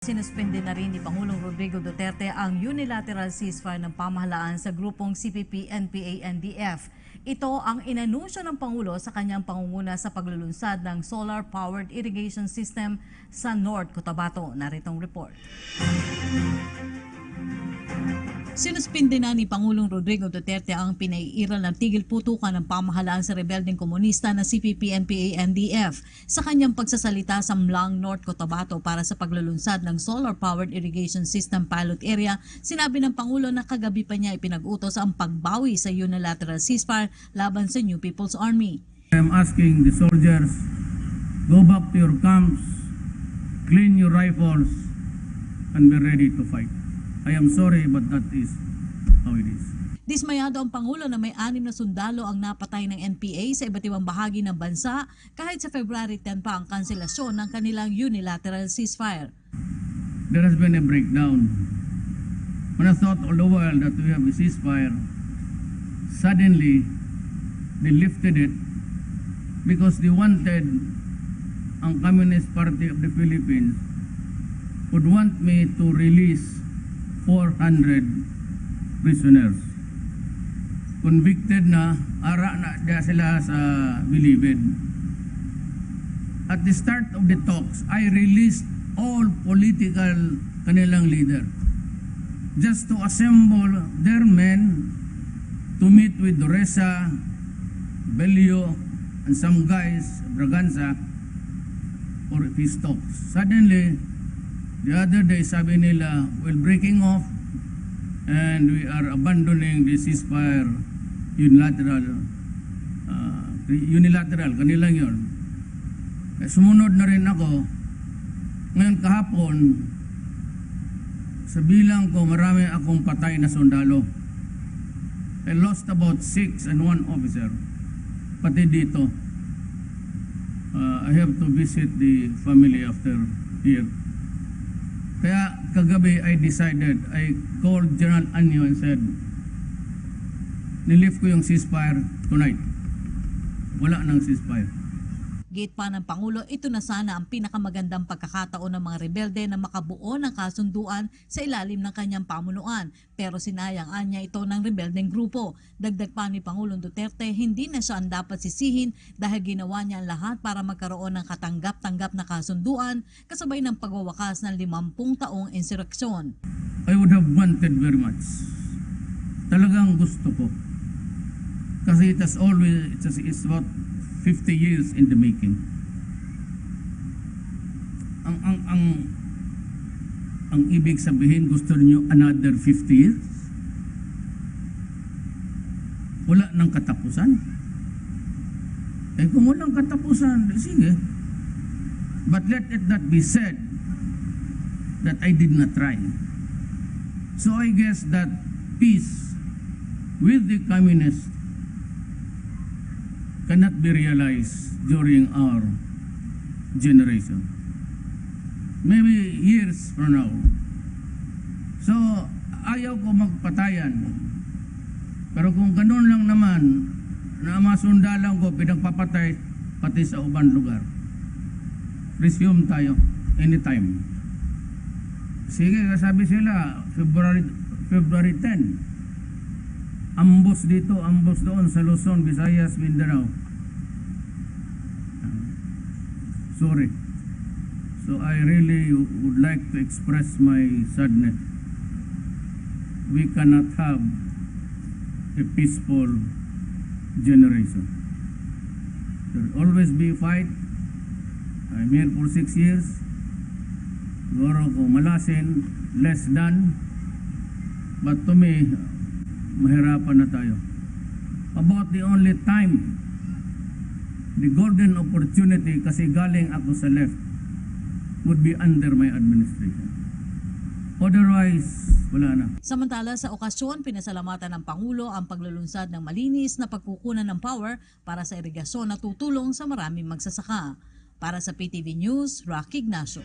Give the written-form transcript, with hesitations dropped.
Sinuspende na rin ni Pangulong Rodrigo Duterte ang unilateral ceasefire ng pamahalaan sa grupong CPP-NPA-NDF. Ito ang inanunsyo ng Pangulo sa kanyang pangunguna sa paglulunsad ng solar-powered irrigation system sa North Cotabato. Naritong report. Sinuspinde na ni Pangulong Rodrigo Duterte ang pinaiiral ng tigil putukan ng pamahalaan sa rebeldeng komunista na CPP-NPA-NDF sa kanyang pagsasalita sa Mlang, North Cotabato para sa paglulunsad ng solar-powered irrigation system pilot area. Sinabi ng Pangulo na kagabi pa niya ipinag-utos ang pagbawi sa unilateral ceasefire laban sa New People's Army. I am asking the soldiers, go back to your camps, clean your rifles, and be ready to fight. I am sorry, but that is how it is. Dismayado ang Pangulo na may 6 na sundalo ang napatay ng NPA sa iba't ibang bahagi ng bansa kahit sa February 10 pa ang kanselasyon ng kanilang unilateral ceasefire. There has been a breakdown. When I thought all the world that we have a ceasefire, suddenly they lifted it because they wanted ang Communist Party of the Philippines would want me to release 400 prisoners. Convicted na, ara na sila sa Bilibid. At the start of the talks, I released all political kanilang leader just to assemble their men to meet with Doresa, Belio, and some guys, Braganza, for peace talks. Suddenly, the other day, sabi nila, we're breaking off and we are abandoning the ceasefire unilateral, kanilang yun. Sumunod na rin ako. Ngayon kahapon, sa bilang ko, marami akong patay na sundalo. I lost about 6 and 1 officer. Pati dito. I have to visit the family after here. Kaya kagabi I decided, I called General Anyo and said, nilift ko yung ceasefire tonight. Wala nang ceasefire. Gate pa ng Pangulo, ito na sana ang pinakamagandang pagkakataon ng mga rebelde na makabuo ng kasunduan sa ilalim ng kanyang pamunuan. Pero sinayang niya ito ng rebeldeng grupo. Dagdag pa ni Pangulong Duterte, hindi na siya ang dapat sisihin dahil ginawa niya ang lahat para magkaroon ng katanggap-tanggap na kasunduan kasabay ng pagwawakas ng 50 taong insurreksyon. I would have wanted very much. Talagang gusto ko. Kasi it's about 50 years in the making. Ang ibig sabihin, gusto niyo another 50 years? Wala nang katapusan? Kung walang katapusan, sige. But let it not be said that I did not try. So I guess that peace with the communists cannot be realized during our generation. Maybe years from now. So, ayaw ko magpatayan. Pero kung ganun lang naman, na masundalan ko pinagpapatay pati sa ubang lugar, resume tayo anytime. Sige, sabi sila, February 10. Ambos dito, ambos doon sa Luzon, Visayas, Mindanao. Sorry. So I really would like to express my sadness. We cannot have a peaceful generation. There will always be a fight. I'm here for 6 years. Siguro ko malasin, less than. But to me, mahirapan na tayo. About the only time, the golden opportunity, kasi galing ako sa left, would be under my administration. Otherwise, wala na. Samantala sa okasyon, pinasalamatan ng Pangulo ang paglulunsad ng malinis na pagkukunan ng power para sa irigasyon na tutulong sa maraming magsasaka. Para sa PTV News, Rocky Ignacio.